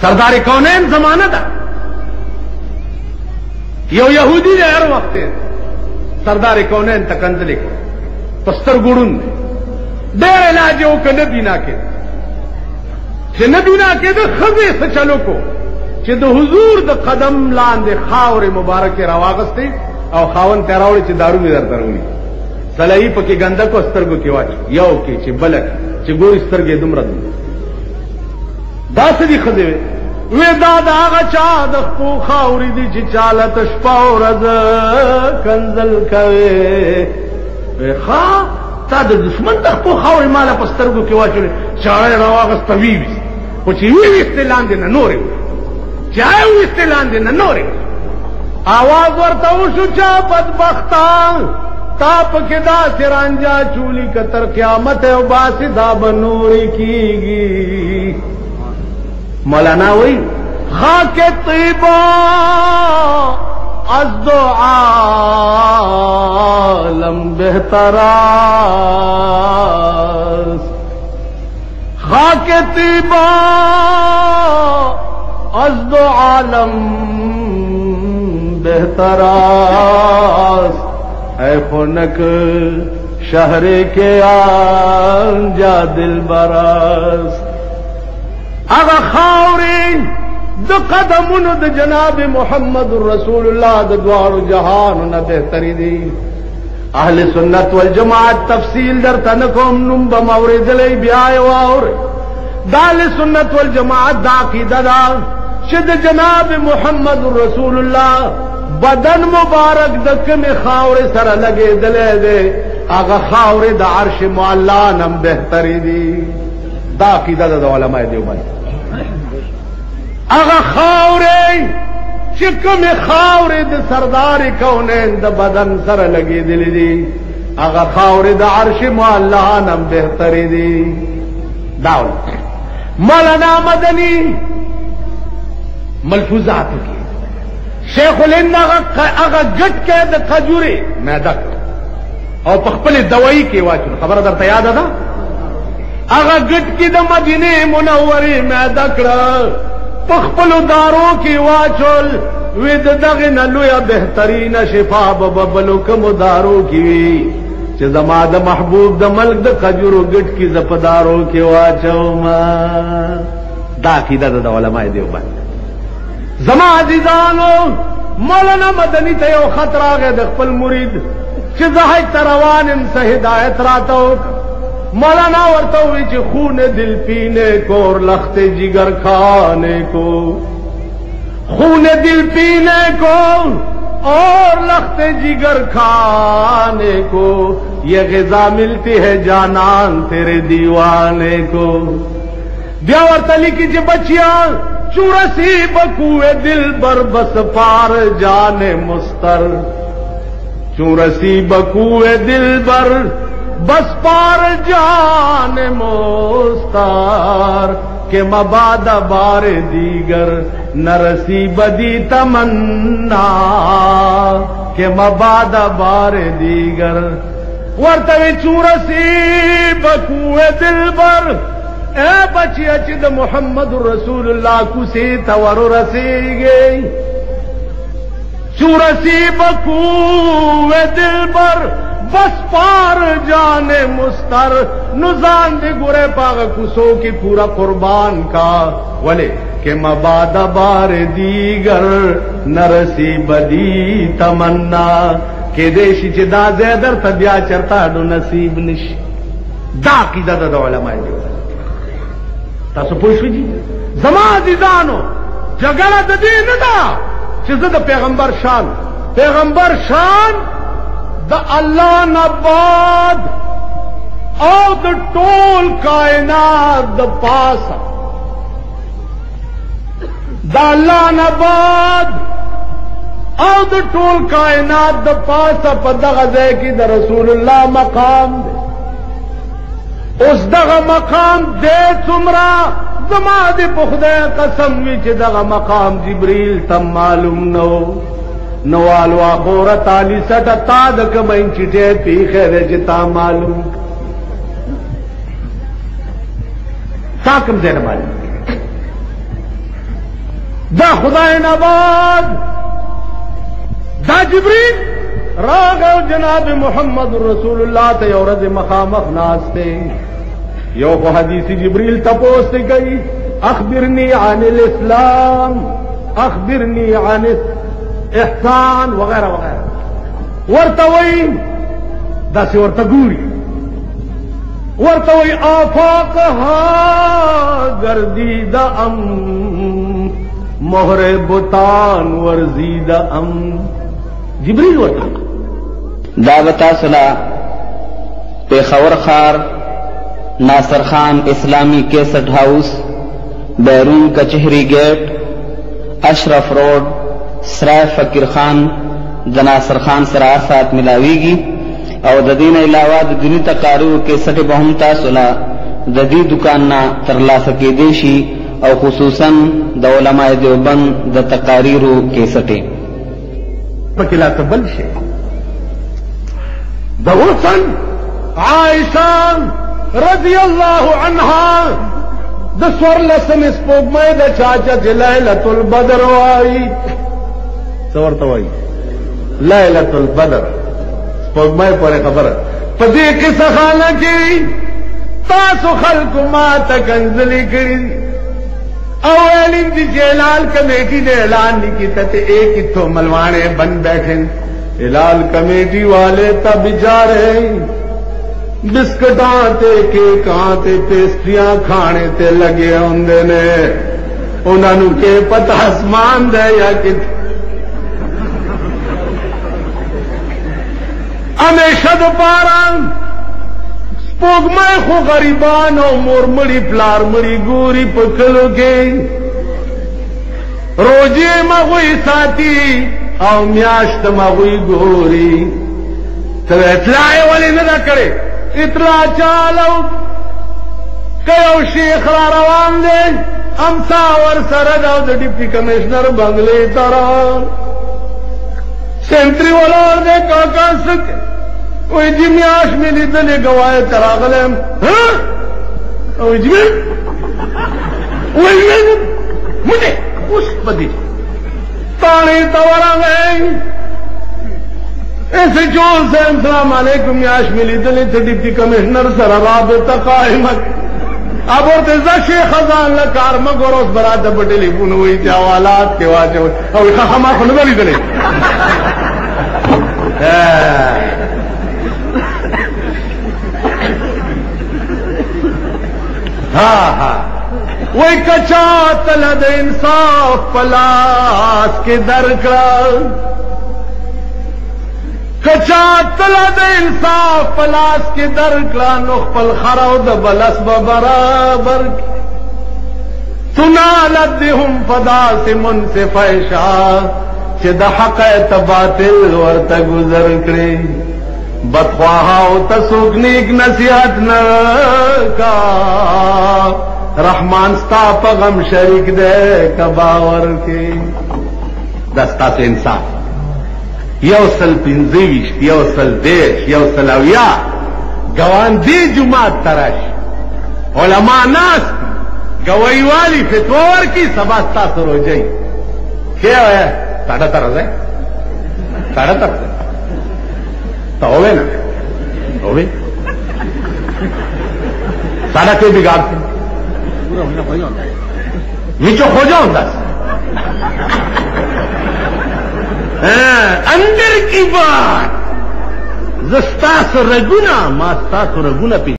सरदार कौनैन जमाना था यो यहूदी ने हर वक्त सरदार कौनैन तकंजले को पस्तर गुड़ुन डेर इलाजों के नबी ना के नबी ना के खजे से चलो को च हुजूर द कदम लान दे खावर मुबारक के रवागस्ते और खावन तेरावड़ी च दारू में दर दरूनी सलही पके गंदा को अस्तर को केवाच यो के च बलक च गोर स्तर के दुमरा दासदी खजे वे दादा चा दखो खावरी दी च चालत शपावरज कंजल कवे वे खा ता द दुश्मन दखो खावरी माला पस्तर को केवाच चाळे रवागस्त वीवी कुछ वीवी इस्तेलान देना नोरे चाहे वो इस्तेलान देना नोरे आवाज वरता शुचा बदबख्ता ताप के दा सिरांजा चूली कतर क्यामत है बासिदा बनूरी कीगी मौलाना वही खाके तैबा अज़्दो आलम बेहतरा खाके तैबा अज़्दो आलम बेहतरास है खुनक शहरे के आंजा दिल बरास अगर खावरी द कदमुन द जनाब मोहम्मद रसूलुल्लाह द द्वार जहान न बेहतरी दी अहले सुन्नत वल जमात तफसील दर तनकुम नुम बमौरे दले ब्याय और दाल सुन्नत वल जमात दाकी ददा शिद जनाब मोहम्मद रसूलुल्लाह बदन मुबारक दक में खावरे सर लगे दले दे आगा खावरे द अर्श मुअल्ला नम बेहतरी दी दाकी ददा उलमा देवबंद आगा खावरे चिक में खावरे द सरदार कौनैन द बदन सर लगी दिली दी आगा खावरे द अर्श मुअल्ला नम बेहतरी दी दाउल मौलाना मदनी मलफूजात की शेखुल हिंद अगर गट के द खजूरे मैं दक और पखपले दवाई के वाचुन खबर अदर याद था अगर गट की द मदीने मुनव्वरी मैं दकड़ा पखपलो दारों की वाचुल विद दग नलुया बेहतरीन शिफा बबलो कम दारों की जमा द महबूब द मल्क द खजूरो गट की जपदारों के वाचो दाकी दा उलमाए देवबंद जमा अजीजानो मौलाना मदनी तयो खतरा गए दखपल मुरीद चिजाह तरवान इनसे हिदायत रातो मौलाना वर्तो च खून दिल पीने को और लखते जिगर खाने को खून दिल पीने को और लखते जिगर खाने को ये ग़िज़ा मिलती है जानान तेरे दीवाने को ब्यावर तली की जो बचिया चूरसी बकुए दिल बर बस पार जाने मुस्तर चूरसी बकुए दिल बर बस पार जाने मुस्तार के मबादा बारे दीगर नरसी बदी तमन्ना के मबादा बारे दीगर वर्तवे चूरसी बकुए दिल बर ए बची अचिद मोहम्मद रसूलुल्लाह कुसे तवर रसी गई चूरसी बकुए दिल बर बस पार जाने मुस्तर नुजान दे गुरे पाग कुसो की पूरा कुर्बान का वले के मबादा बार दीगर नरसी बदी तमन्ना के देशी चिदा जैदर तबिया चरता डो नसीब निश दा की दादा उलमाए देव तासो पोषवी जी जमा अजीजानो जगड़ा ददी न दा चिज़ द पैगंबर शान द अल्लाह नबाद और द टोल कायनात द पास द अल्लाह नबाद और द टोल कायनात द पास पदगज़े की द रसूलुल्लाह मकाम उस दगा मकाम दे तुमरा जमाद पुखदे कसम विच दगा मकाम जिब्रील तम मालूम नो वालवा गोरा ताली सट ताद कमैन चिटे पी खेरे जिता मालूम साकम देने मालूम खुदा नबाद दा जिब्रील रागव जनाब मोहम्मद रसूलुल्लाह ते औरत मखामख नास्ते यो को हदीसी जिब्रील तपोस गई अखबिरनी अनिल इस्लाम अखबिरनी अनिल इहसान वगैरह वगैरह वर्तवई दस वर्तगूरी वर्तवई आफाक गर्दीदा अम मोहरे बुतान वर्जीदा अम जिब्रील वर्ता दावता सुला पेशावर खार नासर खान इस्लामी केसट हाउस बैरून कचहरी गेट अशरफ रोड सराय फकीर खान जनासर खान सराय साथ मिलावीगी और ददीन अलावा दुनी तकारू केसट बहुमता सुला ददी दुकान ना तरला सके देशी और खुसूसन द उलमाए देवबंद द तकारीरू केसटे पकिला तबल शे दवसन आयशा रजी अल्लाह अन्हा द स्वर्लसन स्पोगमय द चाचा लैलतुल बदर वाई सवर तवाई लैलतुल बदर स्पोगमय पर खबर पदी के सखाना की तासु खल्क मा तकंजली करी अवलिन दी जेलाल कमेटी ने ऐलान नहीं की तते एक इथो मलवाने बन बैठे हिलाल कमेटी वाले तब बेचारे बिस्कटां ते केकां ते पेस्ट्रियां खाने ते लगे होंदे ने उन्होंने के पता आसमान दे या कि हमेशा दोपारा स्पोगमा खो गरीबान और मोरमड़ी फ्लार मड़ी गोरी पकलो के रोजे मगुई साथी और म्याश्त मगुई गोरी तो इतलाए वाले न करे इतला चालो कयो शेख रवान दे हमसावर सरद और डिप्टी कमिश्नर बंगले तरह सेंट्री वाला और दे काका सके कोई जिम्याश मिली दले गवाए तरागले मुझे उस बदी ताने तवरा गए ऐसे जोर से अस्सलाम वालेकुम याश मिली दले थे डिप्टी कमिश्नर सराब तकायमत अब और तेजा शेख खजान ला कार मगोरोस बरात बटेली पुन हुई थी हवालात के वाचे और खमा खुन गली दले हाँ हाँ वही कचा तलद इंसाफ पलास के दरकड़ा कचा तलद इंसाफ पलास के दरकड़ा नुखपल खराउद बलस बराबर सुना लद्दिहुम फदा से मुन से फैशा चिद हक तबातिल वर्त गुजर करे बदख्वाहा तसुकनीक नसीहत न का रहमान स्ता पगम शरीक दे कबावर के दस्ता से इंसाफ यौसल पिंजीविश यौसल देश यौसल अविया गवान दी जुमात तरश उलमा नास गवई वाली फितवर की सबास्ता सुर हो जाई क्या है 3.5 है 3.5 तो होवे ना होवे सारा के बिगाड़ते नीचो हो जाओ दस अंदर की बात जस्ता रगुना मास्ता रगुना पी